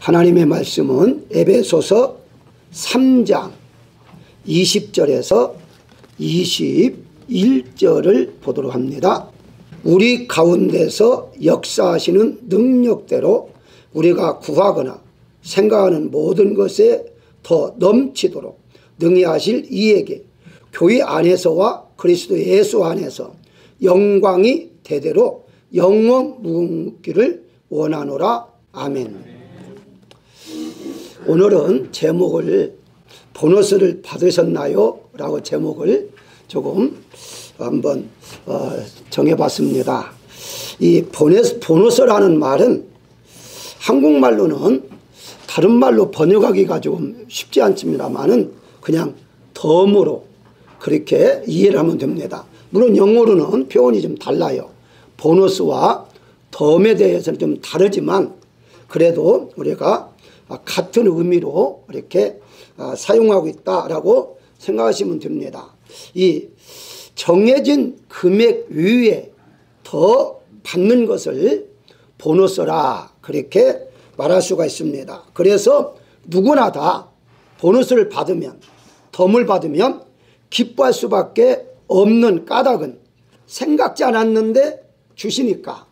하나님의 말씀은 에베소서 3장 20절에서 21절을 보도록 합니다. 우리 가운데서 역사하시는 능력대로 우리가 구하거나 생각하는 모든 것에 더 넘치도록 능히 하실 이에게 교회 안에서와 그리스도 예수 안에서 영광이 대대로 영원 무궁기를 원하노라. 아멘. 오늘은 제목을 보너스를 받으셨나요? 라고 제목을 조금 한번 정해봤습니다. 이 보너스라는 말은 한국말로는 다른 말로 번역하기가 좀 쉽지 않습니다만은 그냥 덤으로 그렇게 이해를 하면 됩니다. 물론 영어로는 표현이 좀 달라요. 보너스와 덤에 대해서는 좀 다르지만 그래도 우리가 같은 의미로 이렇게 사용하고 있다라고 생각하시면 됩니다. 이 정해진 금액 위에 더 받는 것을 보너스라 그렇게 말할 수가 있습니다. 그래서 누구나 다 보너스를 받으면, 덤을 받으면 기뻐할 수밖에 없는 까닭은 생각지 않았는데 주시니까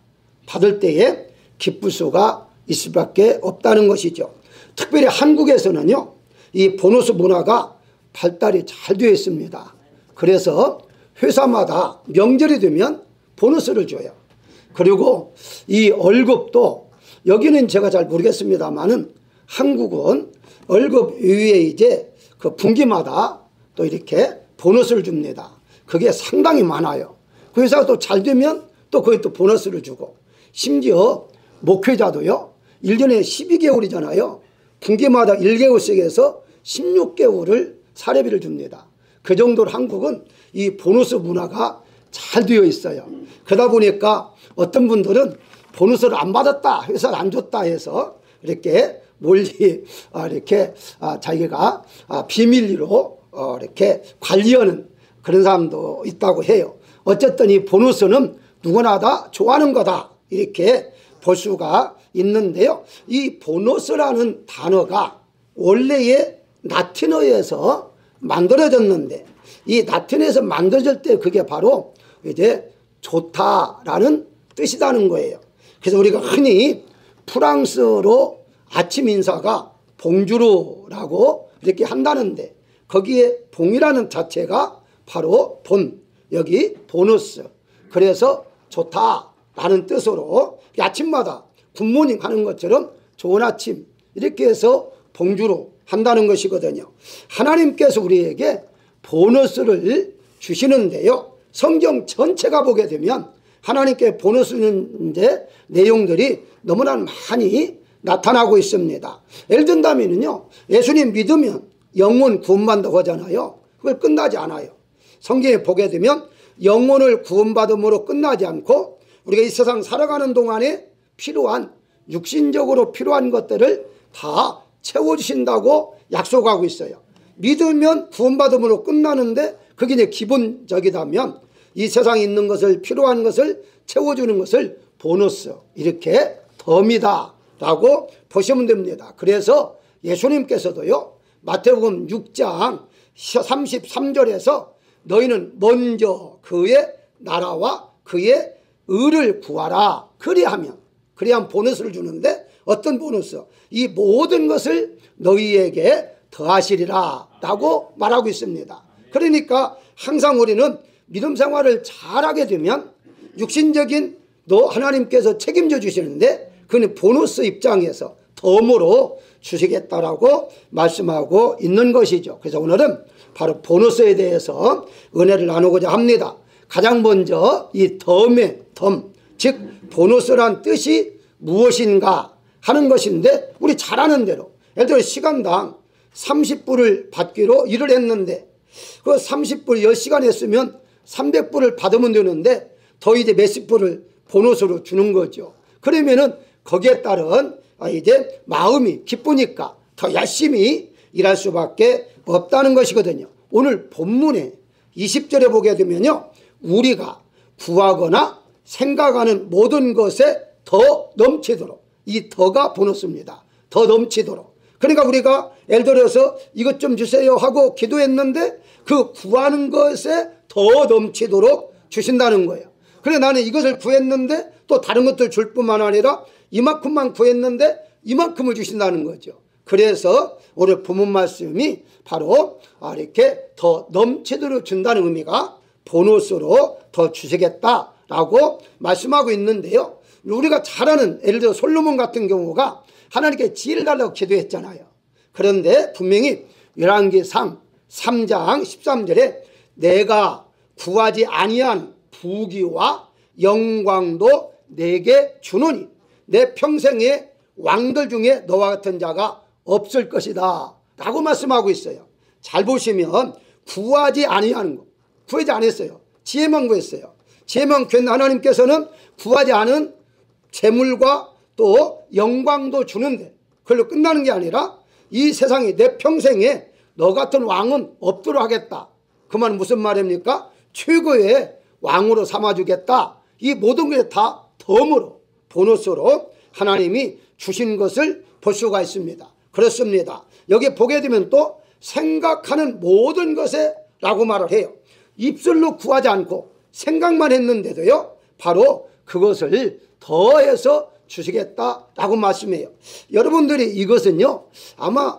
받을 때에 기쁠 수가 있을 수밖에 없다는 것이죠. 특별히 한국에서는요, 이 보너스 문화가 발달이 잘 되어 있습니다. 그래서 회사마다 명절이 되면 보너스를 줘요. 그리고 이 월급도 여기는 제가 잘 모르겠습니다만은 한국은 월급 위에 이제 그 분기마다 또 이렇게 보너스를 줍니다. 그게 상당히 많아요. 그 회사가 또 잘 되면 또 거기 또 보너스를 주고, 심지어 목회자도요 1년에 12개월이잖아요. 분기마다 1개월씩 해서 16개월을 사례비를 줍니다. 그 정도로 한국은 이 보너스 문화가 잘 되어 있어요. 그러다 보니까 어떤 분들은 보너스를 안 받았다, 회사를 안 줬다 해서 이렇게 몰리 이렇게 자기가 비밀리로 이렇게 관리하는 그런 사람도 있다고 해요. 어쨌든 이 보너스는 누구나 다 좋아하는 거다 이렇게 볼 수가 있는데요. 이 보너스라는 단어가 원래의 라틴어에서 만들어졌는데 이 라틴어에서 만들어질 때 그게 바로 이제 좋다라는 뜻이라는 거예요. 그래서 우리가 흔히 프랑스어로 아침 인사가 봉주르라고 이렇게 한다는데 거기에 봉이라는 자체가 바로 본, 여기 보너스. 그래서 좋다라는 뜻으로 아침마다 굿모닝 하는 것처럼 좋은 아침 이렇게 해서 봉주르 한다는 것이거든요. 하나님께서 우리에게 보너스를 주시는데요. 성경 전체가 보게 되면 하나님께 보너스는 이제 내용들이 너무나 많이 나타나고 있습니다. 예를 든다면요, 예수님 믿으면 영혼 구원받는다고 하잖아요. 그걸 끝나지 않아요. 성경에 보게 되면 영혼을 구원받음으로 끝나지 않고 우리가 이 세상 살아가는 동안에 필요한 육신적으로 필요한 것들을 다 채워주신다고 약속하고 있어요. 믿으면 구원받음으로 끝나는데 그게 이제 기본적이다면 이 세상에 있는 것을 필요한 것을 채워주는 것을 보너스, 이렇게 덤이다 라고 보시면 됩니다. 그래서 예수님께서도요 마태복음 6장 33절에서 너희는 먼저 그의 나라와 그의 의를 구하라 그리하면 보너스를 주는데 어떤 보너스? 이 모든 것을 너희에게 더하시리라 라고 말하고 있습니다. 그러니까 항상 우리는 믿음 생활을 잘하게 되면 육신적인 하나님께서 책임져 주시는데 그는 보너스 입장에서 덤으로 주시겠다라고 말씀하고 있는 것이죠. 그래서 오늘은 바로 보너스에 대해서 은혜를 나누고자 합니다. 가장 먼저 이 덤의 덤, 즉 보너스란 뜻이 무엇인가 하는 것인데 우리 잘 아는 대로 예를 들어 시간당 30불을 받기로 일을 했는데 그 30불 10시간 했으면 300불을 받으면 되는데 더 이제 몇십 불을 보너스로 주는 거죠. 그러면은 거기에 따른 이제 마음이 기쁘니까 더 열심히 일할 수밖에 없다는 것이거든요. 오늘 본문에 20절에 보게 되면요, 우리가 구하거나 생각하는 모든 것에 더 넘치도록, 이 더가 보너스입니다. 더 넘치도록. 그러니까 우리가 예를 들어서 이것 좀 주세요 하고 기도했는데 그 구하는 것에 더 넘치도록 주신다는 거예요. 그래 나는 이것을 구했는데 또 다른 것들 줄 뿐만 아니라 이만큼만 구했는데 이만큼을 주신다는 거죠. 그래서 오늘 본문 말씀이 바로 이렇게 더 넘치도록 준다는 의미가 보너스로 더 주시겠다라고 말씀하고 있는데요. 우리가 잘 아는 예를 들어 솔로몬 같은 경우가 하나님께 지혜를 달라고 기도했잖아요. 그런데 분명히 열왕기상 3장 13절에 내가 구하지 아니한 부귀와 영광도 내게 주노니 내 평생에 왕들 중에 너와 같은 자가 없을 것이다 라고 말씀하고 있어요. 잘 보시면 구하지 아니하는 거, 구하지 않았어요. 지혜만 구했어요. 지혜만 구했는 하나님께서는 구하지 않은 재물과 또 영광도 주는데 그걸로 끝나는 게 아니라 이 세상에 내 평생에 너 같은 왕은 없도록 하겠다. 그 말은 무슨 말입니까? 최고의 왕으로 삼아주겠다. 이 모든 게 다 덤으로 보너스로 하나님이 주신 것을 볼 수가 있습니다. 그렇습니다. 여기 보게 되면 또 생각하는 모든 것에 라고 말을 해요. 입술로 구하지 않고 생각만 했는데도요 바로 그것을 더해서 주시겠다라고 말씀해요. 여러분들이 이것은요 아마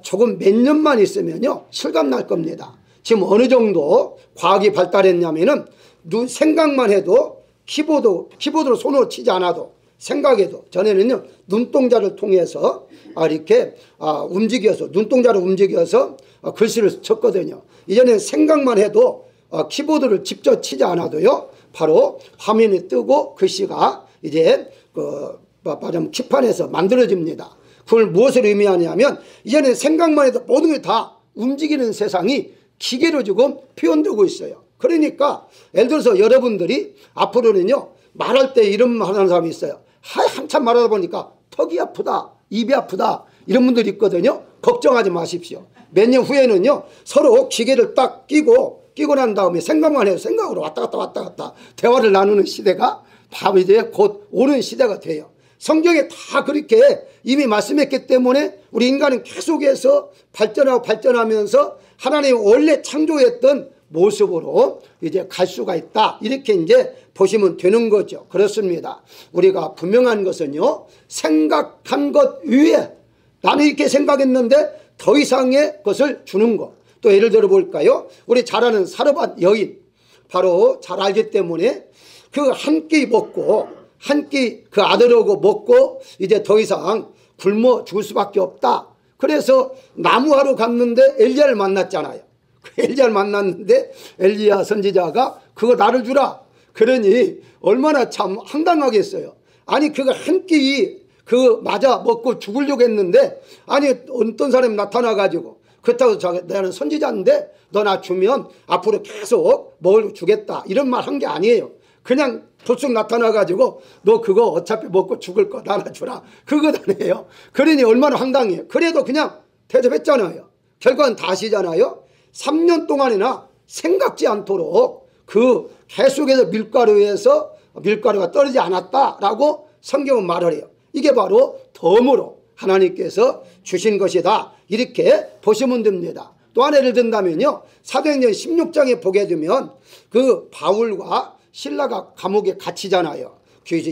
조금 몇 년만 있으면요 실감날 겁니다. 지금 어느 정도 과학이 발달했냐면은 생각만 해도 키보드로 손으로 치지 않아도 생각해도 전에는요 눈동자를 통해서 이렇게 움직여서 눈동자를 움직여서 글씨를 쳤거든요. 이전에는 생각만 해도 키보드를 직접 치지 않아도요 바로 화면이 뜨고 글씨가 이제 말하자면 키판에서 만들어집니다. 그걸 무엇을 의미하냐면 이전에 생각만 해도 모든 게 다 움직이는 세상이 기계로 지금 표현되고 있어요. 그러니까 예를 들어서 여러분들이 앞으로는요 말할 때 이런 말 하는 사람이 있어요. 한참 말하다 보니까 턱이 아프다, 입이 아프다 이런 분들이 있거든요. 걱정하지 마십시오. 몇 년 후에는요 서로 기계를 딱 끼고 난 다음에 생각만 해도 생각으로 왔다 갔다 대화를 나누는 시대가 바로 이제 곧 오는 시대가 돼요. 성경에 다 그렇게 이미 말씀했기 때문에 우리 인간은 계속해서 발전하면서 하나님이 원래 창조했던 모습으로 이제 갈 수가 있다. 이렇게 이제 보시면 되는 거죠. 그렇습니다. 우리가 분명한 것은요, 생각한 것 위에 나는 이렇게 생각했는데 더 이상의 것을 주는 것. 또 예를 들어 볼까요? 우리 잘 아는 사르밧 여인. 바로 잘 알기 때문에 그 한 끼 먹고 한 끼 그 아들하고 먹고 이제 더 이상 굶어 죽을 수밖에 없다. 그래서 나무하러 갔는데 엘리야를 만났잖아요. 엘리야를 만났는데 엘리야 선지자가 그거 나를 주라. 그러니 얼마나 참 황당하겠어요. 아니 그거 한 끼 그 맞아 먹고 죽으려고 했는데 아니 어떤 사람이 나타나가지고 그렇다고 나는 선지자인데 너 나 주면 앞으로 계속 먹을 주겠다 이런 말 한 게 아니에요. 그냥 불쑥 나타나가지고 너 그거 어차피 먹고 죽을 거 나나 주라 그거 아니에요. 그러니 얼마나 황당해요. 그래도 그냥 대접했잖아요. 결과는 다 아시잖아요. 3년 동안이나 생각지 않도록 그 계속해서 밀가루가 떨어지지 않았다라고 성경은 말을 해요. 이게 바로 덤으로 하나님께서 주신 것이다. 이렇게 보시면 됩니다. 또 하나 예를 든다면요. 사도행전 16장에 보게 되면 그 바울과 실라가 감옥에 갇히잖아요.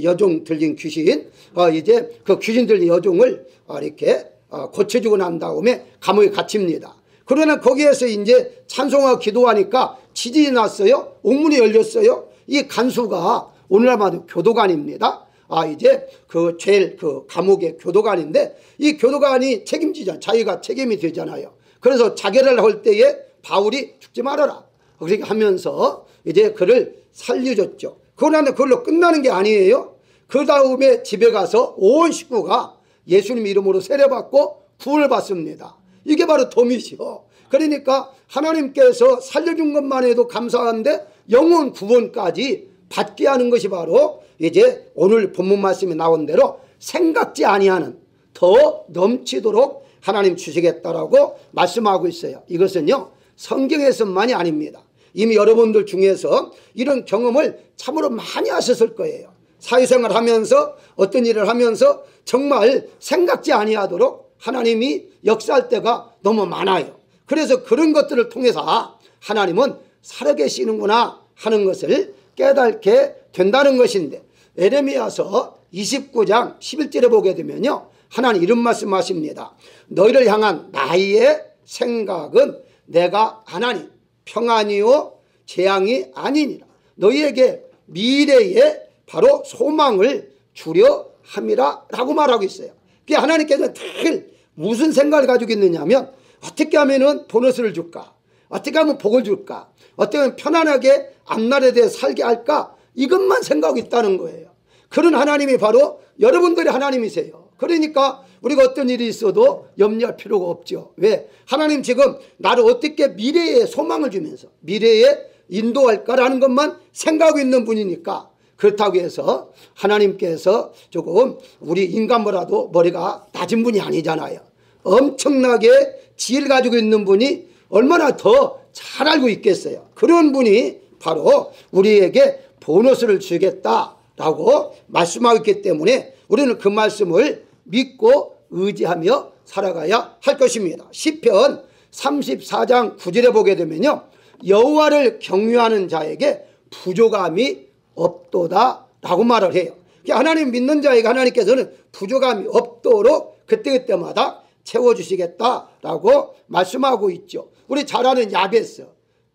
여종 들린 귀신. 이제 그 귀신 들린 여종을 이렇게 고쳐주고 난 다음에 감옥에 갇힙니다. 그러나 거기에서 이제 찬송하고 기도하니까 지진이 났어요. 옥문이 열렸어요. 이 간수가 오늘날 말하면 교도관입니다. 이제 그 제일 그 감옥의 교도관인데 이 교도관이 책임지잖아요. 자기가 책임이 되잖아요. 그래서 자결을 할 때에 바울이 죽지 말아라. 그렇게 하면서 이제 그를 살려줬죠. 그러나 그걸로 끝나는 게 아니에요. 그 다음에 집에 가서 온 식구가 예수님 이름으로 세례받고 구원을 받습니다. 이게 바로 덤이시오. 그러니까 하나님께서 살려준 것만 해도 감사한데 영혼 구원까지 받게 하는 것이 바로 이제 오늘 본문 말씀에 나온 대로 생각지 아니하는 더 넘치도록 하나님 주시겠다라고 말씀하고 있어요. 이것은요 성경에서만이 아닙니다. 이미 여러분들 중에서 이런 경험을 참으로 많이 하셨을 거예요. 사회생활 하면서 어떤 일을 하면서 정말 생각지 아니하도록 하나님이 역사할 때가 너무 많아요. 그래서 그런 것들을 통해서 하나님은 살아계시는구나 하는 것을 깨닫게 된다는 것인데, 예레미야서 29장 11절에 보게 되면요, 하나님 이런 말씀하십니다. 너희를 향한 나의 생각은 내가 하나니 평안이요 재앙이 아니니라. 너희에게 미래에 바로 소망을 주려 함이라 라고 말하고 있어요. 그러니까 하나님께서는 늘 무슨 생각을 가지고 있느냐 하면, 어떻게 하면 보너스를 줄까, 어떻게 하면 복을 줄까, 어떻게 하면 편안하게 앞날에 대해 살게 할까, 이것만 생각하고 있다는 거예요. 그런 하나님이 바로 여러분들의 하나님이세요. 그러니까 우리가 어떤 일이 있어도 염려할 필요가 없죠. 왜? 하나님 지금 나를 어떻게 미래에 소망을 주면서 미래에 인도할까라는 것만 생각하고 있는 분이니까. 그렇다고 해서 하나님께서 조금 우리 인간보다도 머리가 낮은 분이 아니잖아요. 엄청나게 지혜를 가지고 있는 분이 얼마나 더 잘 알고 있겠어요. 그런 분이 바로 우리에게 보너스를 주겠다라고 말씀하고 있기 때문에 우리는 그 말씀을 믿고 의지하며 살아가야 할 것입니다. 시편 34장 9절에 보게 되면요, 여호와를 경유하는 자에게 부족함이 없도다 라고 말을 해요. 하나님 믿는 자에게 하나님께서는 부족함이 없도록 그때그때마다 채워주시겠다라고 말씀하고 있죠. 우리 잘 아는 야베스,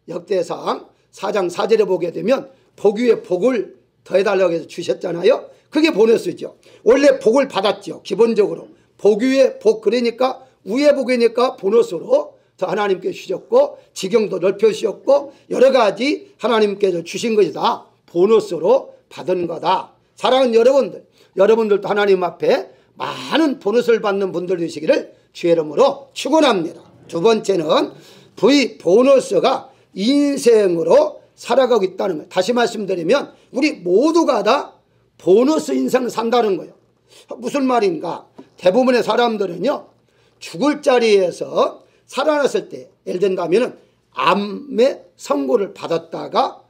역대상 4장 4절에 보게 되면 복 위에 복을 더해달라고 해서 주셨잖아요. 그게 보너스죠. 원래 복을 받았죠. 기본적으로 복 위에 복, 그러니까 위에 복이니까 보너스로 더 하나님께 주셨고, 지경도 넓혀주셨고, 여러 가지 하나님께서 주신 것이 다 보너스로 받은 거다. 사랑하는 여러분들, 여러분들도 하나님 앞에 많은 보너스를 받는 분들 되시기를 주의 이름으로 축원합니다. 두 번째는 보너스가 인생으로 살아가고 있다는 거예요. 다시 말씀드리면 우리 모두가 다 보너스 인생을 산다는 거예요. 무슨 말인가? 대부분의 사람들은요, 죽을 자리에서 살아났을 때, 예를 든다면 암의 선고를 받았다가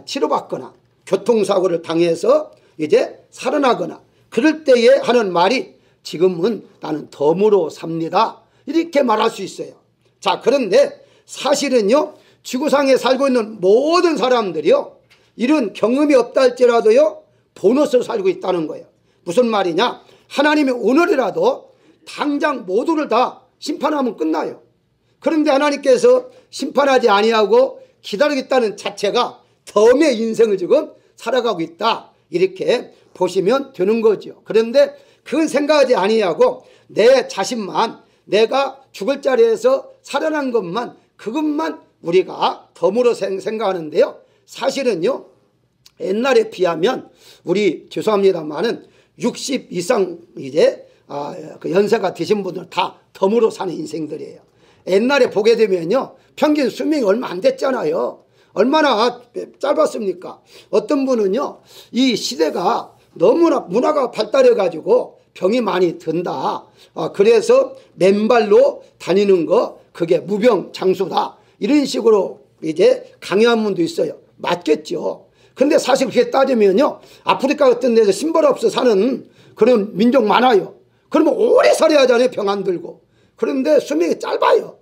치료받거나 교통사고를 당해서 이제 살아나거나 그럴 때에 하는 말이 지금은 나는 덤으로 삽니다, 이렇게 말할 수 있어요. 자, 그런데 사실은요, 지구상에 살고 있는 모든 사람들이요, 이런 경험이 없다 할지라도요 보너스로 살고 있다는 거예요. 무슨 말이냐? 하나님이 오늘이라도 당장 모두를 다 심판하면 끝나요. 그런데 하나님께서 심판하지 아니하고 기다리겠다는 자체가 덤의 인생을 지금 살아가고 있다, 이렇게 보시면 되는 거죠. 그런데 그건 생각하지 아니하고 내 자신만, 내가 죽을 자리에서 살아난 것만, 그것만 우리가 덤으로 생각하는데요, 사실은요 옛날에 비하면 우리 죄송합니다만은 60 이상 이제 그 연세가 드신 분들 다 덤으로 사는 인생들이에요. 옛날에 보게 되면요, 평균 수명이 얼마 안 됐잖아요. 얼마나 짧았습니까? 어떤 분은요, 이 시대가 너무나 문화가 발달해 가지고 병이 많이 든다, 그래서 맨발로 다니는 거 그게 무병장수다, 이런 식으로 이제 강요한 분도 있어요. 맞겠죠. 근데 사실 그렇게 따지면요, 아프리카 같은 데서 신발 없어 사는 그런 민족 많아요. 그러면 오래 살아야 하잖아요, 병 안 들고. 그런데 수명이 짧아요.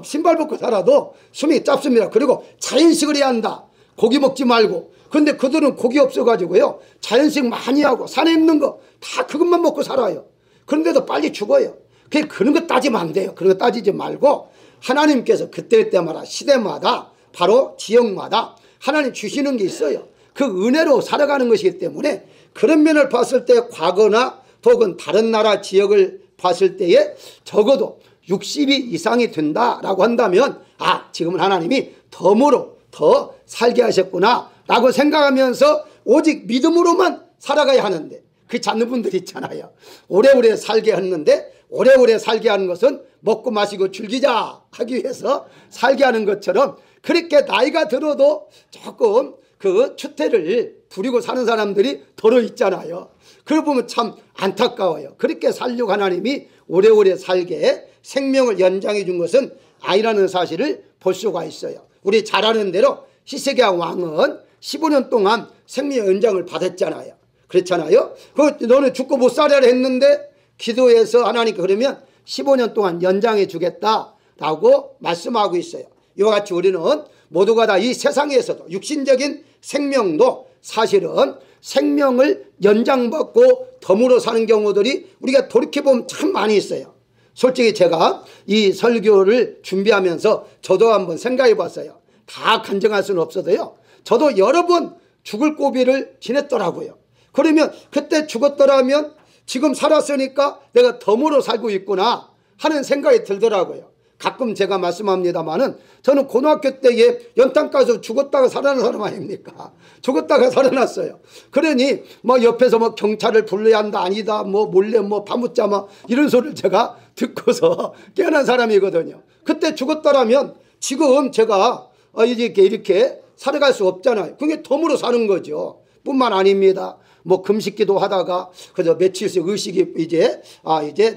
신발 벗고 살아도 수명이 짧습니다. 그리고 자연식을 해야 한다, 고기 먹지 말고. 근데 그들은 고기 없어가지고요, 자연식 많이 하고 산에 있는 거 다 그것만 먹고 살아요. 그런데도 빨리 죽어요. 그런 거 따지면 안 돼요. 그런 거 따지지 말고 하나님께서 그때그때마다 시대마다 바로 지역마다 하나님 주시는 게 있어요. 그 은혜로 살아가는 것이기 때문에 그런 면을 봤을 때 과거나 혹은 다른 나라 지역을 봤을 때에 적어도 60이 이상이 된다라고 한다면, 지금은 하나님이 덤으로 더 살게 하셨구나 라고 생각하면서 오직 믿음으로만 살아가야 하는데, 그렇지 않는 분들 있잖아요. 오래오래 살게 했는데, 오래오래 살게 하는 것은 먹고 마시고 즐기자 하기 위해서 살게 하는 것처럼, 그렇게 나이가 들어도 조금 그 추태를 부리고 사는 사람들이 더러 있잖아요. 그걸 보면 참 안타까워요. 그렇게 살려고 하나님이 오래오래 살게 생명을 연장해 준 것은 아니라는 사실을 볼 수가 있어요. 우리 잘 아는 대로 히스기야 왕은 15년 동안 생명 연장을 받았잖아요. 그렇잖아요. 너는 죽고 못 살아야 했는데 기도해서 하나님께 그러면 15년 동안 연장해 주겠다라고 말씀하고 있어요. 이와 같이 우리는 모두가 다 이 세상에서도 육신적인 생명도 사실은 생명을 연장받고 덤으로 사는 경우들이 우리가 돌이켜보면 참 많이 있어요. 솔직히 제가 이 설교를 준비하면서 저도 한번 생각해 봤어요. 다 간증할 수는 없어도요. 저도 여러 번 죽을 고비를 지냈더라고요. 그러면 그때 죽었더라면 지금 살았으니까 내가 덤으로 살고 있구나 하는 생각이 들더라고요. 가끔 제가 말씀합니다마는 저는 고등학교 때에 연탄 가서 죽었다가 살아난 사람 아닙니까? 죽었다가 살아났어요. 그러니 뭐 옆에서 뭐 경찰을 불러야 한다 아니다 뭐 몰래 뭐 파묻자 뭐 이런 소리를 제가 듣고서 깨어난 사람이거든요. 그때 죽었더라면 지금 제가 이렇게 살아갈 수 없잖아요. 그게 덤으로 사는 거죠. 뿐만 아닙니다. 뭐 금식기도 하다가 그저 며칠씩 의식이 이제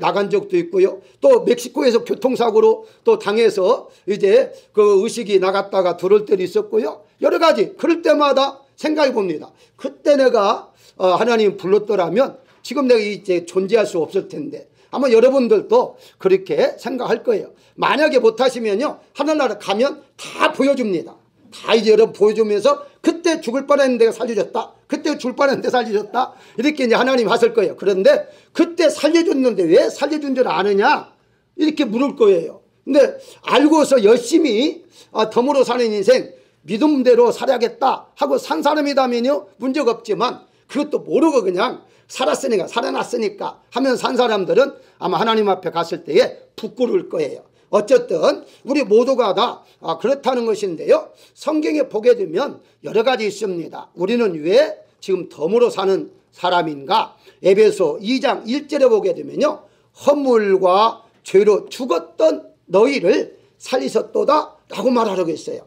나간 적도 있고요. 또 멕시코에서 교통사고로 또 당해서 이제 그 의식이 나갔다가 들어올 때도 있었고요. 여러 가지 그럴 때마다 생각해 봅니다. 그때 내가 하나님 불렀더라면 지금 내가 이제 존재할 수 없을 텐데 아마 여러분들도 그렇게 생각할 거예요. 만약에 못하시면요 하늘나라 가면 다 보여줍니다. 다 이제 여러분 보여주면서 그때 죽을 뻔했는데 내가 살려줬다. 그때 죽을 뻔했는데 살려줬다. 이렇게 이제 하나님 하실 거예요. 그런데 그때 살려줬는데 왜 살려준 줄 아느냐? 이렇게 물을 거예요. 근데 알고서 열심히 덤으로 사는 인생 믿음대로 살아야겠다 하고 산 사람이라면요 문제가 없지만 그것도 모르고 그냥 살았으니까 살아났으니까 하면 산 사람들은 아마 하나님 앞에 갔을 때에 부끄러울 거예요. 어쨌든 우리 모두가 다 그렇다는 것인데요. 성경에 보게 되면 여러 가지 있습니다. 우리는 왜 지금 덤으로 사는 사람인가? 에베소 2장 1절에 보게 되면요. 허물과 죄로 죽었던 너희를 살리셨도다 라고 말하려고 했어요.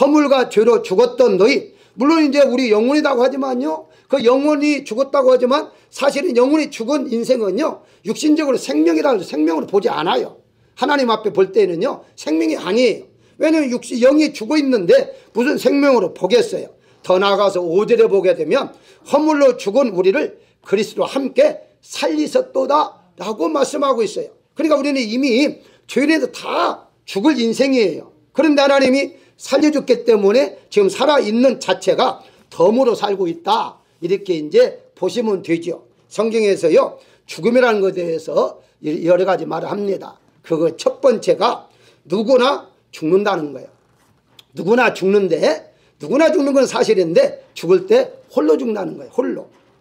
허물과 죄로 죽었던 너희, 물론 이제 우리 영혼이라고 하지만요. 그 영혼이 죽었다고 하지만 사실은 영혼이 죽은 인생은요. 육신적으로 생명이라고 해서 생명으로 보지 않아요. 하나님 앞에 볼 때는요 생명이 아니에요. 왜냐하면 영이 죽어 있는데 무슨 생명으로 보겠어요. 더 나아가서 5절에 보게 되면 허물로 죽은 우리를 그리스도와 함께 살리셨도다 라고 말씀하고 있어요. 그러니까 우리는 이미 죄인에도 다 죽을 인생이에요. 그런데 하나님이 살려줬기 때문에 지금 살아있는 자체가 덤으로 살고 있다 이렇게 이제 보시면 되죠. 성경에서요 죽음이라는 것에 대해서 여러 가지 말을 합니다. 그거 첫 번째가 누구나 죽는다는 거예요. 누구나 죽는데 누구나 죽는 건 사실인데 죽을 때 홀로 죽는다는 거예요.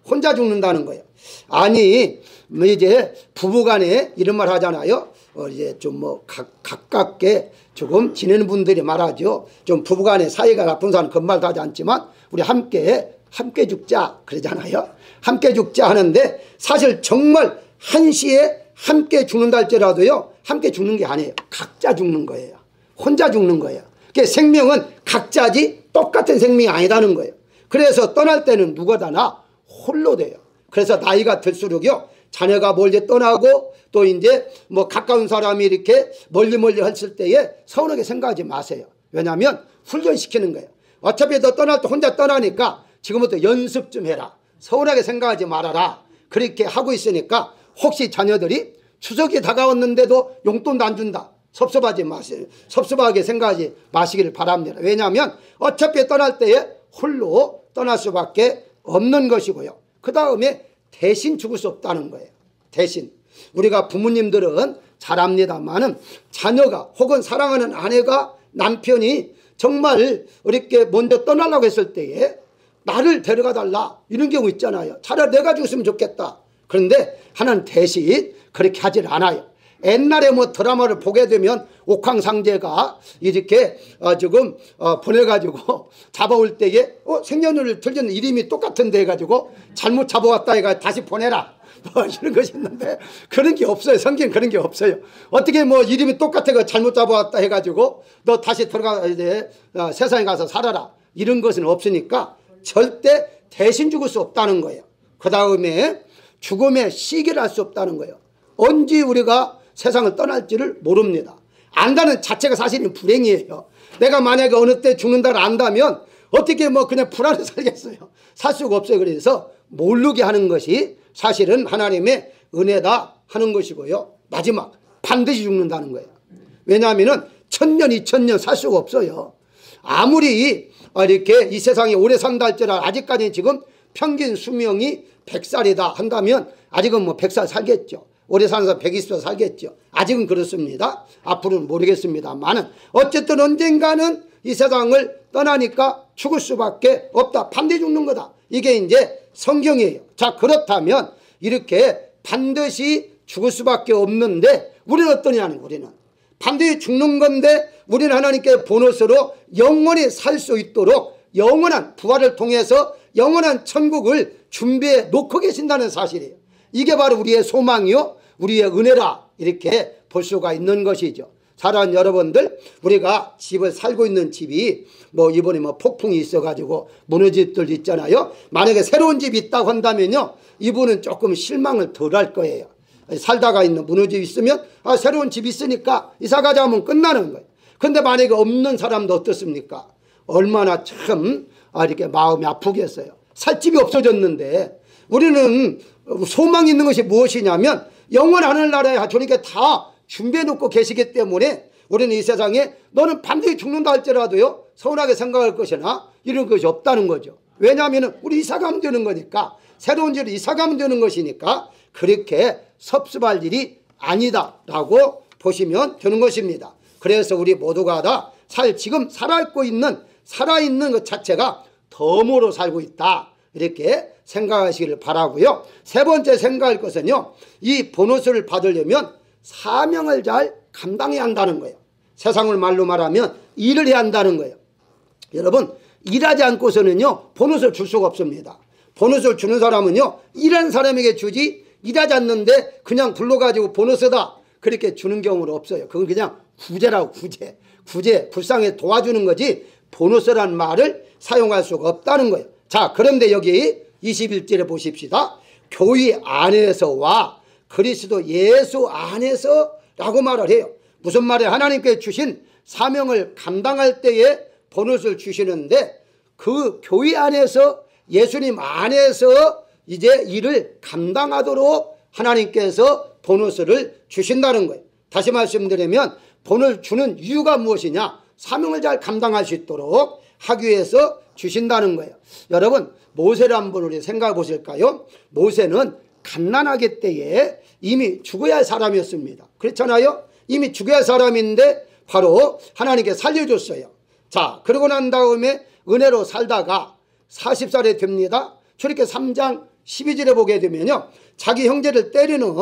혼자 죽는다는 거예요. 아니 이제 부부간에 이런 말 하잖아요. 이제 좀 뭐 가깝게 조금 지내는 분들이 말하죠. 좀 부부간에 사이가 나쁜 사람 그런 말도 하지 않지만 우리 함께 죽자 그러잖아요. 함께 죽자 하는데 사실 정말 한시에 함께 죽는다 할지라도요 함께 죽는 게 아니에요. 각자 죽는 거예요. 혼자 죽는 거예요. 그러니까 생명은 각자지 똑같은 생명이 아니라는 거예요. 그래서 떠날 때는 누구나 홀로 돼요. 그래서 나이가 들수록요 자녀가 멀리 떠나고 또 이제 뭐 가까운 사람이 이렇게 멀리 했을 때에 서운하게 생각하지 마세요. 왜냐하면 훈련시키는 거예요. 어차피 너 떠날 때 혼자 떠나니까 지금부터 연습 좀 해라. 서운하게 생각하지 말아라. 그렇게 하고 있으니까 혹시 자녀들이 추석이 다가왔는데도 용돈도 안 준다. 섭섭하지 마세요. 섭섭하게 생각하지 마시기를 바랍니다. 왜냐하면 어차피 떠날 때에 홀로 떠날 수밖에 없는 것이고요. 그 다음에 대신 죽을 수 없다는 거예요. 대신. 우리가 부모님들은 잘 압니다만은 자녀가 혹은 사랑하는 아내가 남편이 정말 이렇게 먼저 떠나려고 했을 때에 나를 데려가 달라 이런 경우 있잖아요. 차라리 내가 죽었으면 좋겠다. 그런데 하나는 대신 그렇게 하질 않아요. 옛날에 뭐 드라마를 보게 되면 옥황상제가 이렇게 지금 보내가지고 잡아올 때에 생년월일 틀렸는 이름이 똑같은데 해가지고 잘못 잡아왔다 해가 다시 보내라 뭐 이런 것이 있는데 그런 게 없어요. 성경 그런 게 없어요. 어떻게 뭐 이름이 똑같아 잘못 잡아왔다 해가지고 너 다시 들어가 이제 세상에 가서 살아라 이런 것은 없으니까 절대 대신 죽을 수 없다는 거예요. 그 다음에 죽음의 시기를 알 수 없다는 거예요. 언제 우리가 세상을 떠날지를 모릅니다. 안다는 자체가 사실은 불행이에요. 내가 만약에 어느 때 죽는다를 안다면 어떻게 뭐 그냥 불안해 살겠어요. 살 수가 없어요. 그래서 모르게 하는 것이 사실은 하나님의 은혜다 하는 것이고요. 마지막 반드시 죽는다는 거예요. 왜냐하면 1000년 2000년 살 수가 없어요. 아무리 이렇게 이 세상에 오래 산다 할지라도 아직까지 지금 평균 수명이 100살이다 한다면 아직은 뭐 100살 살겠죠. 오래 사는 사람 120살 살겠죠. 아직은 그렇습니다. 앞으로는 모르겠습니다만은 어쨌든 언젠가는 이 세상을 떠나니까 죽을 수밖에 없다. 반드시 죽는 거다. 이게 이제 성경이에요. 자, 그렇다면 이렇게 반드시 죽을 수밖에 없는데 우리는 어떠냐는, 우리는 반드시 죽는 건데 우리는 하나님께 보너스로 영원히 살 수 있도록 영원한 부활을 통해서 영원한 천국을 준비해 놓고 계신다는 사실이에요. 이게 바로 우리의 소망이요, 우리의 은혜라 이렇게 볼 수가 있는 것이죠. 사랑하는 여러분들, 우리가 집을 살고 있는 집이 뭐 이번에 뭐 폭풍이 있어가지고 무너진 집들 있잖아요. 만약에 새로운 집이 있다고 한다면요, 이분은 조금 실망을 덜 할 거예요. 살다가 있는 무너집이 있으면 새로운 집이 있으니까 이사 가자 하면 끝나는 거예요. 근데 만약에 없는 사람도 어떻습니까? 얼마나 참 이렇게 마음이 아프겠어요. 살 집이 없어졌는데 우리는 소망이 있는 것이 무엇이냐면 영원 하늘나라에 주님께 다 준비해 놓고 계시기 때문에 우리는 이 세상에 너는 반드시 죽는다 할지라도요 서운하게 생각할 것이나 이런 것이 없다는 거죠. 왜냐하면 우리 이사 가면 되는 거니까, 새로운 집으로 이사 가면 되는 것이니까 그렇게 섭섭할 일이 아니다라고 보시면 되는 것입니다. 그래서 우리 모두가 다 지금 살아있는 것 자체가 덤으로 살고 있다, 이렇게 생각하시기를 바라고요. 세 번째 생각할 것은요, 이 보너스를 받으려면 사명을 잘 감당해야 한다는 거예요. 세상을 말로 말하면 일을 해야 한다는 거예요. 여러분, 일하지 않고서는요 보너스를 줄 수가 없습니다. 보너스를 주는 사람은요 일한 사람에게 주지, 일하지 않는데 그냥 불러가지고 보너스다 그렇게 주는 경우는 없어요. 그건 그냥 구제라고, 구제 불쌍히 도와주는 거지 보너스라는 말을 사용할 수가 없다는 거예요. 자, 그런데 여기 21절에 보십시다. 교회 안에서와 그리스도 예수 안에서 라고 말을 해요. 무슨 말이에요? 하나님께 주신 사명을 감당할 때에 보너스를 주시는데 그 교회 안에서 예수님 안에서 이제 일을 감당하도록 하나님께서 보너스를 주신다는 거예요. 다시 말씀드리면 보너스를 주는 이유가 무엇이냐? 사명을 잘 감당할 수 있도록 하기 위해서 주신다는 거예요. 여러분, 모세를 한번 우리 생각해 보실까요? 모세는 갓난아기 때에 이미 죽어야 할 사람이었습니다. 그렇잖아요? 이미 죽어야 할 사람인데 바로 하나님께 살려줬어요. 자, 그러고 난 다음에 은혜로 살다가 40살이 됩니다. 출애굽기 3장 12절에 보게 되면요, 자기 형제를 때리는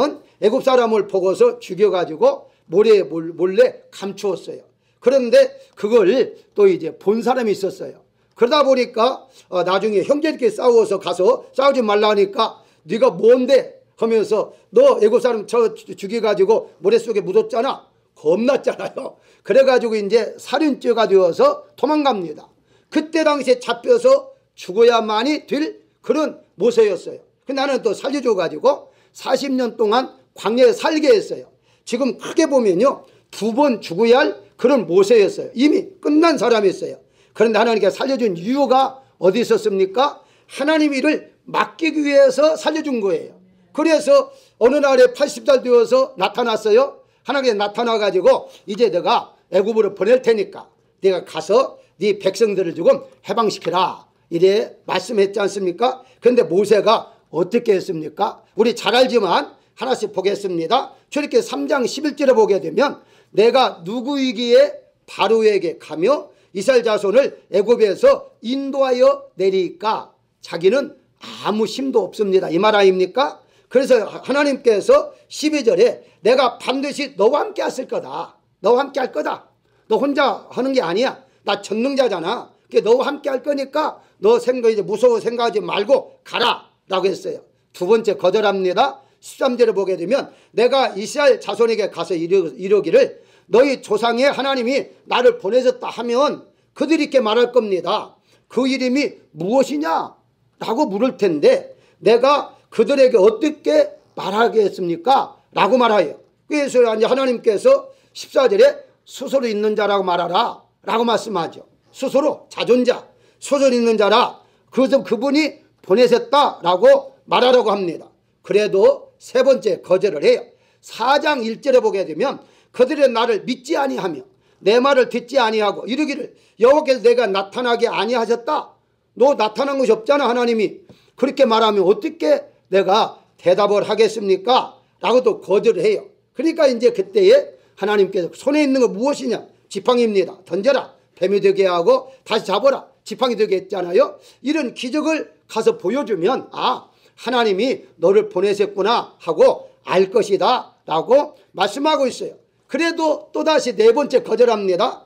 애굽 사람을 보고서 죽여가지고 모래에 몰래 감추었어요. 그런데 그걸 또 이제 본 사람이 있었어요. 그러다 보니까 나중에 형제들끼리 싸워서 가서 싸우지 말라 하니까 네가 뭔데 하면서 너 애굽 사람 죽여가지고 모래 속에 묻었잖아. 겁났잖아요. 그래가지고 이제 살인죄가 되어서 도망갑니다. 그때 당시에 잡혀서 죽어야만이 될 그런 모세였어요. 나는 또 살려줘가지고 40년 동안 광야에 살게 했어요. 지금 크게 보면요 2번 죽어야 할 그런 모세였어요. 이미 끝난 사람이었어요. 그런데 하나님께서 살려준 이유가 어디 있었습니까? 하나님 일을 맡기기 위해서 살려준 거예요. 그래서 어느 날에 80살 되어서 나타났어요. 하나님께 나타나가지고 이제 내가 애굽으로 보낼 테니까 내가 가서 네 백성들을 조금 해방시키라 이래 말씀했지 않습니까? 그런데 모세가 어떻게 했습니까? 우리 잘 알지만 하나씩 보겠습니다. 출애굽기 3장 11절에 보게 되면 내가 누구이기에 바로에게 가며 이스라엘 자손을 애굽에서 인도하여 내리까? 자기는 아무 힘도 없습니다. 이 말 아닙니까? 그래서 하나님께서 12절에 내가 반드시 너와 함께 했을 거다. 너와 함께 할 거다. 너 혼자 하는 게 아니야. 나 전능자잖아. 너와 함께 할 거니까 너 이제 무서워 생각하지 말고 가라 라고 했어요. 두 번째 거절합니다. 13절에 보게 되면 내가 이스라엘 자손에게 가서 이르기를 너희 조상의 하나님이 나를 보내셨다 하면 그들이 이렇게 말할 겁니다. 그 이름이 무엇이냐 라고 물을 텐데 내가 그들에게 어떻게 말하겠습니까? 라고 말해요. 그래서 이제 하나님께서 14절에 스스로 있는 자라고 말하라 라고 말씀하죠. 스스로 자존자, 스스로 있는 자라. 그래서 그분이 보내셨다라고 말하라고 합니다. 그래도 세 번째 거절을 해요. 4장 1절에 보게 되면 그들의 나를 믿지 아니하며 내 말을 듣지 아니하고 이르기를 여호와께서 내가 나타나게 아니하셨다. 너 나타난 것이 없잖아 하나님이. 그렇게 말하면 어떻게 내가 대답을 하겠습니까? 라고도 거절을 해요. 그러니까 이제 그때에 하나님께서 손에 있는 거 무엇이냐? 지팡이입니다. 던져라. 뱀이 되게 하고 다시 잡아라. 지팡이 되게 했잖아요. 이런 기적을 가서 보여주면 아, 하나님이 너를 보내셨구나 하고 알 것이다 라고 말씀하고 있어요. 그래도 또다시 네 번째 거절합니다.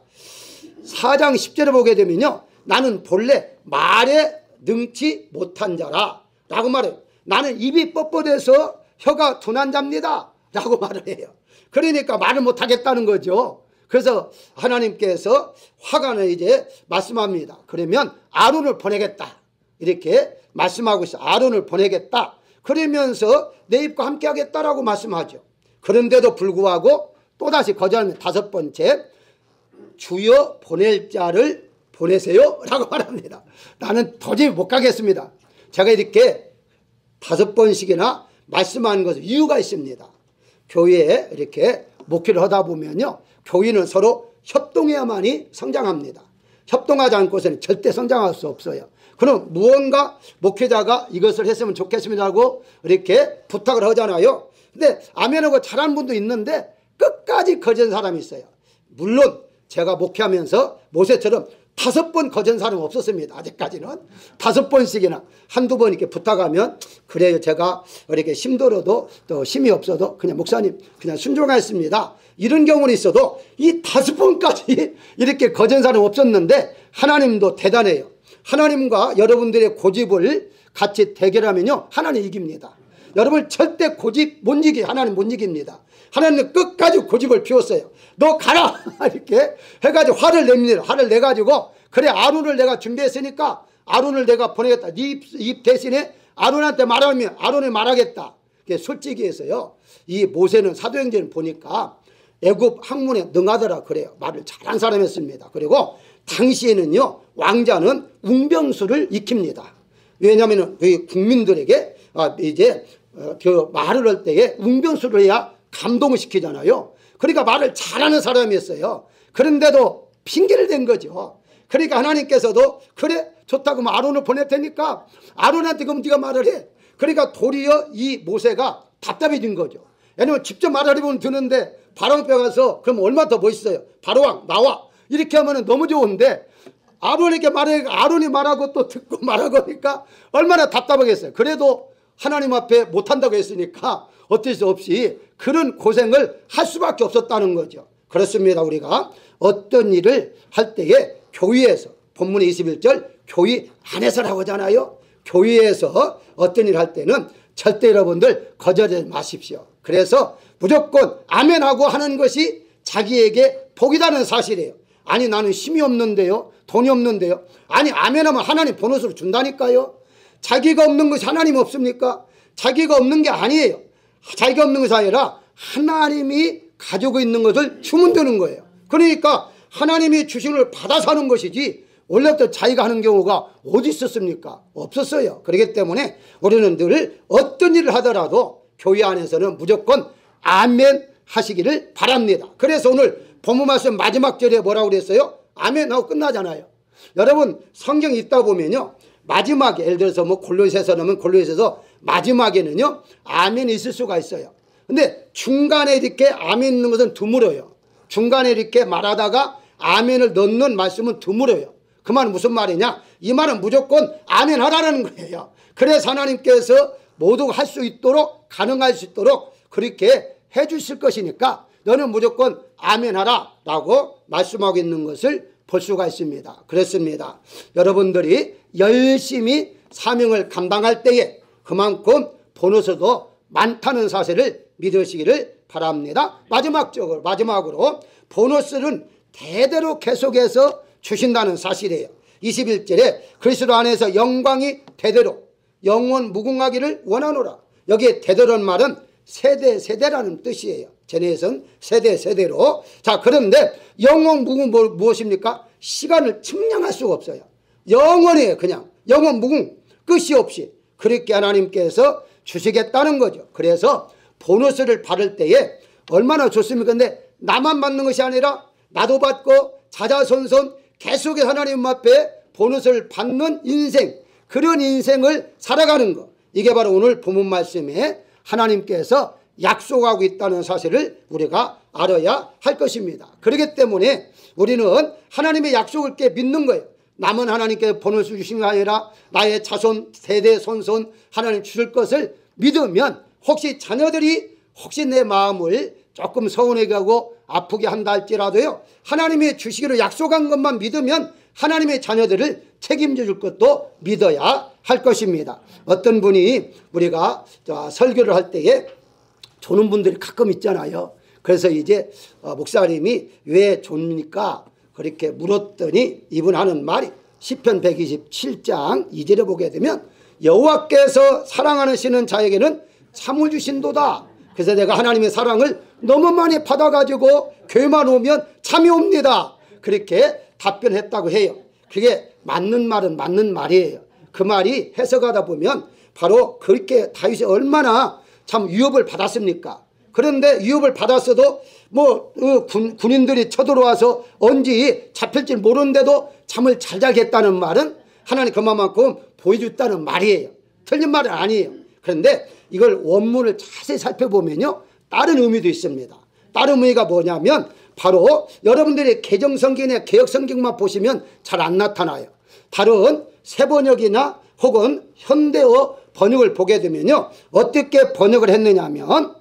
4장 10절에 보게 되면요, 나는 본래 말에 능치 못한 자라 라고 말해요. 나는 입이 뻣뻣해서 혀가 둔한 자입니다 라고 말을 해요. 그러니까 말을 못하겠다는 거죠. 그래서 하나님께서 화가 나 이제 말씀합니다. 그러면 아론을 보내겠다 이렇게 말씀하고 있어요. 아론을 보내겠다. 그러면서 내 입과 함께 하겠다라고 말씀하죠. 그런데도 불구하고 또다시 거절하면 다섯 번째, 주여 보낼 자를 보내세요 라고 말합니다. 나는 도저히 못 가겠습니다. 제가 이렇게 다섯 번씩이나 말씀하는 것은 이유가 있습니다. 교회에 이렇게 목회를 하다 보면요, 교인은 서로 협동해야만이 성장합니다. 협동하지 않고서는 절대 성장할 수 없어요. 그럼 무언가 목회자가 이것을 했으면 좋겠습니다고 이렇게 부탁을 하잖아요. 근데 아멘하고 잘하는 분도 있는데 끝까지 거절한 사람이 있어요. 물론 제가 목회하면서 모세처럼 5번 거절한 사람은 없었습니다. 아직까지는 5번씩이나 한두 번 이렇게 부탁하면 그래요, 제가 이렇게 힘들어도 또 힘이 없어도 그냥 목사님 그냥 순종하겠습니다. 이런 경우는 있어도 이 5번까지 이렇게 거절한 사람은 없었는데 하나님도 대단해요. 하나님과 여러분들의 고집을 같이 대결하면요, 하나님 이깁니다. 여러분 절대 고집 못 이기, 하나님 못 이깁니다. 하나님은 끝까지 고집을 피웠어요. 너 가라 이렇게 해가지고 화를 냅니다. 화를 내가지고 그래, 아론을 내가 준비했으니까 아론을 내가 보내겠다. 네 입 대신에 아론한테 말하면 아론이 말하겠다. 솔직히 해서요, 이 모세는 사도행전 보니까 애굽 학문에 능하더라 그래요. 말을 잘한 사람이었습니다. 그리고 당시에는요, 왕자는 웅병수를 익힙니다. 왜냐하면 국민들에게 이제 그 말을 할 때에 웅병수를 해야 감동을 시키잖아요. 그러니까 말을 잘하는 사람이었어요. 그런데도 핑계를 댄 거죠. 그러니까 하나님께서도 그래 좋다고 아론을 보낼 테니까 아론한테 그럼 네가 말을 해. 그러니까 도리어 이 모세가 답답해진 거죠. 왜냐면 직접 말하려면 드는데 바로 앞에 가서 그럼 얼마나 더 멋있어요. 바로왕 나와 이렇게 하면 너무 좋은데 아론에게 말해, 아론이 말하고 또 듣고 말하고 하니까 얼마나 답답하겠어요. 그래도 하나님 앞에 못한다고 했으니까 어쩔 수 없이 그런 고생을 할 수밖에 없었다는 거죠. 그렇습니다. 우리가 어떤 일을 할 때에 교회에서, 본문의 21절 교회 안에서라고 하잖아요. 교회에서 어떤 일을 할 때는 절대 여러분들 거절하지 마십시오. 그래서 무조건 아멘하고 하는 것이 자기에게 복이라는 사실이에요. 아니 나는 힘이 없는데요, 돈이 없는데요. 아니 아멘하면 하나님 보너스를 준다니까요. 자기가 없는 것이 하나님 없습니까? 자기가 없는 게 아니에요. 자기가 없는 것이 아니라 하나님이 가지고 있는 것을 주면 되는 거예요. 그러니까 하나님이 주신 걸 받아 사는 것이지 원래부터 자기가 하는 경우가 어디 있었습니까? 없었어요. 그렇기 때문에 우리는 늘 어떤 일을 하더라도 교회 안에서는 무조건 아멘 하시기를 바랍니다. 그래서 오늘 본문 말씀 마지막 절에 뭐라고 그랬어요? 아멘 하고 끝나잖아요. 여러분 성경 읽다 보면요, 마지막에 예를 들어서 뭐 골로새서 넣으면 골로새서 마지막에는요 아멘이 있을 수가 있어요. 근데 중간에 이렇게 아멘 있는 것은 드물어요. 중간에 이렇게 말하다가 아멘을 넣는 말씀은 드물어요. 그 말은 무슨 말이냐? 이 말은 무조건 아멘 하라는 거예요. 그래서 하나님께서 모두 할 수 있도록, 가능할 수 있도록 그렇게 해 주실 것이니까 너는 무조건 아멘 하라 라고 말씀하고 있는 것을 볼 수가 있습니다. 그렇습니다. 여러분들이 열심히 사명을 감당할 때에 그만큼 보너스도 많다는 사실을 믿으시기를 바랍니다. 마지막으로 보너스는 대대로 계속해서 주신다는 사실이에요. 21절에 그리스도 안에서 영광이 대대로 영원 무궁하기를 원하노라. 여기에 대대로는 말은 세대라는 뜻이에요. 제네에서는 세대로. 자, 그런데 영원 무궁 무엇입니까? 시간을 측량할 수가 없어요. 영원이에요. 그냥 영원 무궁. 끝이 없이 그렇게 하나님께서 주시겠다는 거죠. 그래서 보너스를 받을 때에 얼마나 좋습니까? 근데 나만 받는 것이 아니라 나도 받고 자자손손 계속해서 하나님 앞에 보너스를 받는 인생, 그런 인생을 살아가는 것, 이게 바로 오늘 본문 말씀에 하나님께서 약속하고 있다는 사실을 우리가 알아야 할 것입니다. 그렇기 때문에 우리는 하나님의 약속을 깨 믿는 거예요. 남은 하나님께 보너스 주신 게 아니라 나의 자손 세대 손손 하나님 주실 것을 믿으면 혹시 자녀들이 혹시 내 마음을 조금 서운하게 하고 아프게 한다 할지라도요, 하나님이 주시기로 약속한 것만 믿으면 하나님의 자녀들을 책임져 줄 것도 믿어야 할 것입니다. 어떤 분이 우리가 설교를 할 때에 조는 분들이 가끔 있잖아요. 그래서 이제 목사님이 왜 줍니까? 그렇게 물었더니 이분 하는 말이 시편 127장 2절에 보게 되면 여호와께서 사랑하시는 자에게는 참을 주신도다. 그래서 내가 하나님의 사랑을 너무 많이 받아가지고 교회만 오면 참이 옵니다. 그렇게 답변했다고 해요. 그게 맞는 말은 맞는 말이에요. 그 말이 해석하다 보면 바로 그렇게 다윗이 얼마나 참 위협을 받았습니까? 그런데 위협을 받았어도 군인들이 쳐들어와서 언제 잡힐지 모르는데도 잠을 잘 자겠다는 말은 하나님 그만큼 보여줬다는 말이에요. 틀린 말은 아니에요. 그런데 이걸 원문을 자세히 살펴보면요, 다른 의미도 있습니다. 다른 의미가 뭐냐면 바로 여러분들이 개정성경이나 개혁성경만 보시면 잘 안 나타나요. 다른 새번역이나 혹은 현대어 번역을 보게 되면요, 어떻게 번역을 했느냐 하면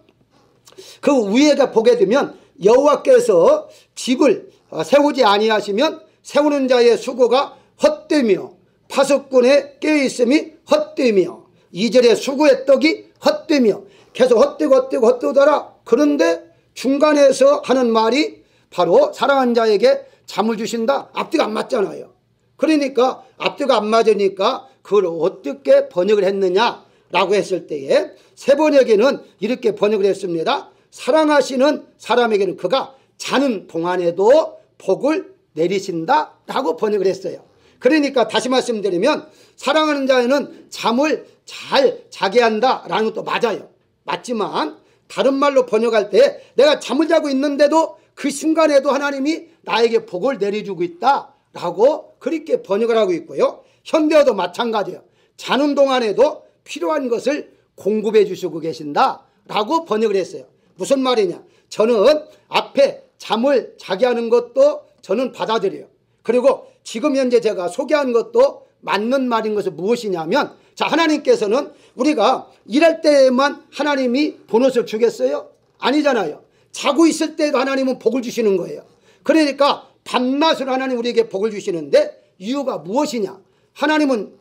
그 위에가 보게 되면 여호와께서 집을 세우지 아니하시면 세우는 자의 수고가 헛되며 파수꾼의 깨어있음이 헛되며 2절에 수고의 떡이 헛되며 계속 헛되더라. 그런데 중간에서 하는 말이 바로 사랑하는 자에게 잠을 주신다. 앞뒤가 안 맞잖아요. 그러니까 앞뒤가 안 맞으니까 그걸 어떻게 번역을 했느냐라고 했을 때에 새 번역에는 이렇게 번역을 했습니다. 사랑하시는 사람에게는 그가 자는 동안에도 복을 내리신다라고 번역을 했어요. 그러니까 다시 말씀드리면 사랑하는 자에는 잠을 잘 자게 한다라는 것도 맞아요. 맞지만 다른 말로 번역할 때 내가 잠을 자고 있는데도 그 순간에도 하나님이 나에게 복을 내려주고 있다라고 그렇게 번역을 하고 있고요. 현대어도 마찬가지예요. 자는 동안에도 필요한 것을 공급해 주시고 계신다라고 번역을 했어요. 무슨 말이냐? 저는 앞에 잠을 자게 하는 것도 저는 받아들여요. 그리고 지금 현재 제가 소개한 것도 맞는 말인 것은 무엇이냐면, 자, 하나님께서는 우리가 일할 때만 하나님이 보너스를 주겠어요? 아니잖아요. 자고 있을 때도 하나님은 복을 주시는 거예요. 그러니까 밤낮으로 하나님 우리에게 복을 주시는데 이유가 무엇이냐? 하나님은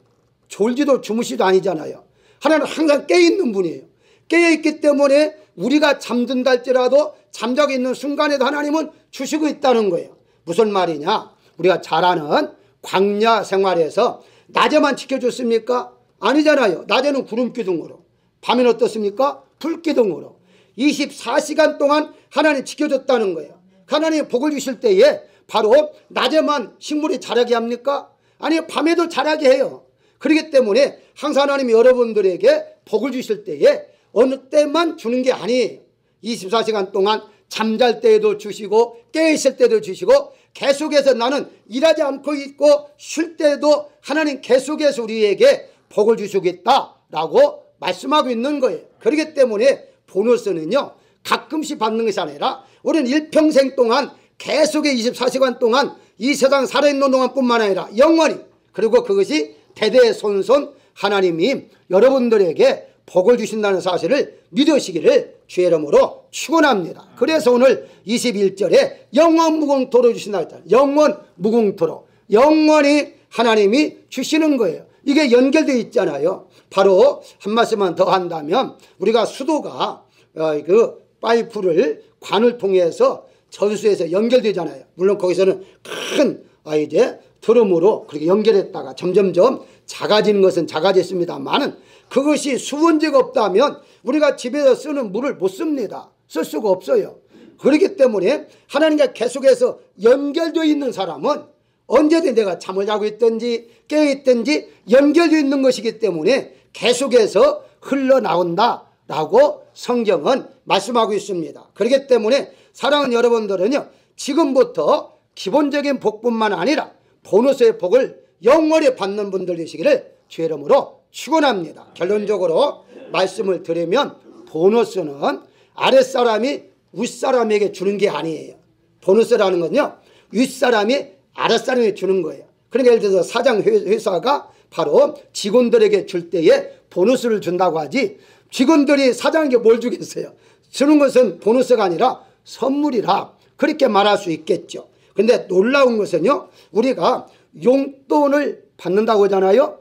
졸지도 주무시도 아니잖아요. 하나님은 항상 깨어있는 분이에요. 깨어있기 때문에 우리가 잠든다 할지라도 잠자고 있는 순간에도 하나님은 주시고 있다는 거예요. 무슨 말이냐? 우리가 잘 아는 광야 생활에서 낮에만 지켜줬습니까? 아니잖아요. 낮에는 구름 기둥으로, 밤에는 어떻습니까? 불 기둥으로 24시간 동안 하나님 지켜줬다는 거예요. 하나님이 복을 주실 때에 바로 낮에만 식물이 자라게 합니까? 아니, 밤에도 자라게 해요. 그렇기 때문에 항상 하나님이 여러분들에게 복을 주실 때에 어느 때만 주는 게 아니에요. 24시간 동안 잠잘 때에도 주시고 깨있을 때도 주시고 계속해서 나는 일하지 않고 있고 쉴 때도 하나님 계속해서 우리에게 복을 주시겠다라고 말씀하고 있는 거예요. 그렇기 때문에 보너스는요, 가끔씩 받는 것이 아니라 우리는 일평생 동안 계속의 24시간 동안 이 세상 살아있는 동안뿐만 아니라 영원히, 그리고 그것이 대대손손 하나님이 여러분들에게 복을 주신다는 사실을 믿으시기를 주의 이름으로 축원합니다. 그래서 오늘 21절에 영원 무궁토로 주신다 했잖아요. 영원 무궁토로, 영원히 하나님이 주시는 거예요. 이게 연결되어 있잖아요. 바로 한 말씀만 더 한다면 우리가 수도가 그 파이프를 관을 통해서 저수에서 연결되잖아요. 물론 거기서는 큰 이제 드럼으로 그렇게 연결했다가 점점점 작아지는 것은 작아졌습니다만은 그것이 수원지가 없다면 우리가 집에서 쓰는 물을 못 씁니다. 쓸 수가 없어요. 그렇기 때문에 하나님과 계속해서 연결되어 있는 사람은 언제든 내가 잠을 자고 있든지 깨어있든지 연결되어 있는 것이기 때문에 계속해서 흘러나온다라고 성경은 말씀하고 있습니다. 그렇기 때문에 사랑하는 여러분들은요, 지금부터 기본적인 복뿐만 아니라 보너스의 복을 영원히 받는 분들 되시기를 주의 이름으로 축원합니다. 결론적으로 말씀을 드리면 보너스는 아랫사람이 윗사람에게 주는 게 아니에요. 보너스라는 건요, 윗사람이 아랫사람에게 주는 거예요. 그러니까 예를 들어서 사장 회사가 바로 직원들에게 줄 때에 보너스를 준다고 하지, 직원들이 사장에게 뭘 주겠어요? 주는 것은 보너스가 아니라 선물이라 그렇게 말할 수 있겠죠. 그런데 놀라운 것은요, 우리가 용돈을 받는다고 하잖아요.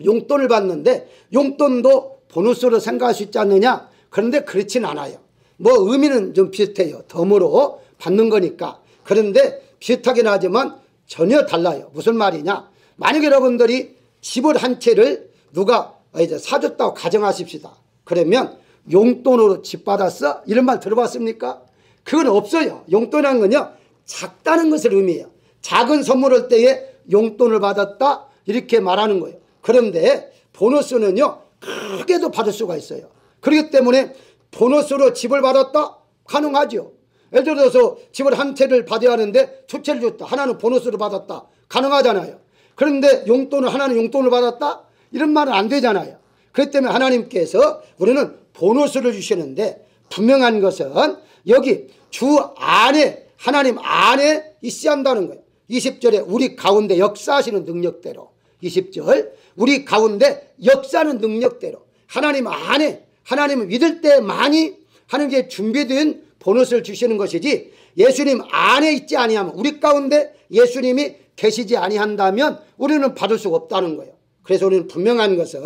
용돈을 받는데 용돈도 보너스로 생각할 수 있지 않느냐? 그런데 그렇진 않아요. 뭐 의미는 좀 비슷해요. 덤으로 받는 거니까. 그런데 비슷하긴 하지만 전혀 달라요. 무슨 말이냐? 만약에 여러분들이 집을 한 채를 누가 이제 사줬다고 가정하십시다. 그러면 용돈으로 집 받았어? 이런 말 들어봤습니까? 그건 없어요. 용돈이라는 건요, 작다는 것을 의미해요. 작은 선물을 때에 용돈을 받았다 이렇게 말하는 거예요. 그런데 보너스는요, 크게도 받을 수가 있어요. 그렇기 때문에 보너스로 집을 받았다? 가능하죠. 예를 들어서 집을 한 채를 받아야 하는데 두 채를 줬다. 하나는 보너스로 받았다. 가능하잖아요. 그런데 하나는 용돈을 받았다? 이런 말은 안 되잖아요. 그렇기 때문에 하나님께서 우리는 보너스를 주시는데, 분명한 것은 여기 주 안에, 하나님 안에 있어야 한다는 거예요. 20절에 우리 가운데 역사하시는 능력대로, 20절 우리 가운데 역사하는 능력대로 하나님 안에, 하나님을 믿을 때만이 하나님께 준비된 보너스를 주시는 것이지, 예수님 안에 있지 아니하면, 우리 가운데 예수님이 계시지 아니한다면 우리는 받을 수가 없다는 거예요. 그래서 우리는 분명한 것은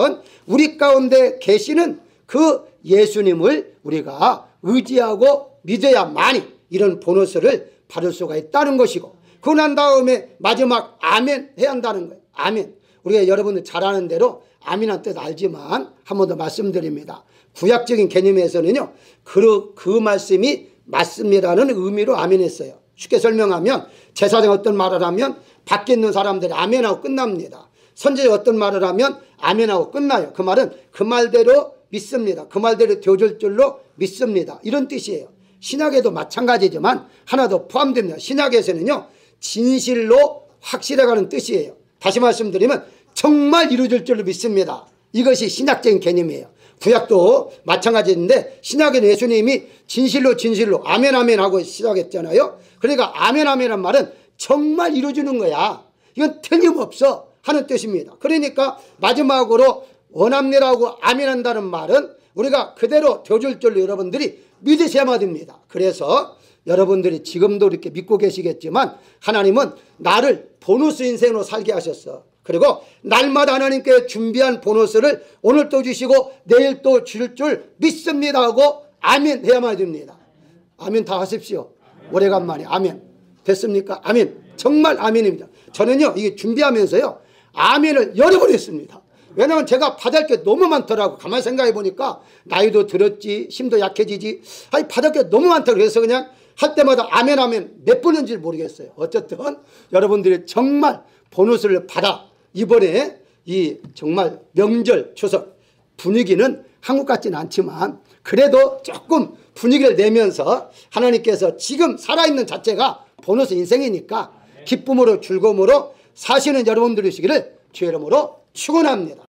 우리 가운데 계시는 그 예수님을 우리가 의지하고 믿어야만이 이런 보너스를 받을 수가 있다는 것이고, 그러고 난 다음에 마지막 아멘 해야 한다는 거예요. 아멘. 우리가 여러분들 잘 아는 대로 아멘한 뜻 알지만 한 번 더 말씀드립니다. 구약적인 개념에서는요, 그 말씀이 맞습니다는 의미로 아멘했어요. 쉽게 설명하면 제사장 어떤 말을 하면 밖에 있는 사람들이 아멘하고 끝납니다. 선지자 어떤 말을 하면 아멘하고 끝나요. 그 말은 그 말대로 믿습니다. 그 말대로 되어질 줄로 믿습니다. 이런 뜻이에요. 신약에도 마찬가지지만 하나 더 포함됩니다. 신약에서는요, 진실로 확실해가는 뜻이에요. 다시 말씀드리면 정말 이루어질 줄로 믿습니다. 이것이 신약적인 개념이에요. 구약도 마찬가지인데 신약에는 예수님이 진실로 아멘 아멘 하고 시작했잖아요. 그러니까 아멘 아멘한 말은 정말 이루어지는 거야. 이건 틀림없어 하는 뜻입니다. 그러니까 마지막으로 원합니다고 아멘한다는 말은 우리가 그대로 되어줄 줄로 여러분들이 믿으셔야만 됩니다. 그래서 여러분들이 지금도 이렇게 믿고 계시겠지만 하나님은 나를 보너스 인생으로 살게 하셨어. 그리고 날마다 하나님께 준비한 보너스를 오늘 또 주시고 내일 또 줄 줄 믿습니다 하고 아멘 해야만 됩니다. 아멘 다 하십시오. 오래간만에 아멘. 됐습니까? 아멘. 정말 아멘입니다. 저는요, 이게 준비하면서요, 아멘을 여러 번 했습니다. 왜냐하면 제가 받을 게 너무 많더라고. 가만히 생각해 보니까 나이도 들었지, 힘도 약해지지, 아니 받을 게 너무 많더라고. 그래서 그냥 할 때마다 아멘 하면 몇 번인지 모르겠어요. 어쨌든 여러분들이 정말 보너스를 받아 이번에 이 정말 명절 추석 분위기는 한국 같지는 않지만 그래도 조금 분위기를 내면서 하나님께서 지금 살아있는 자체가 보너스 인생이니까 기쁨으로 즐거움으로 사시는 여러분들이시기를 주의 이름으로 축원합니다.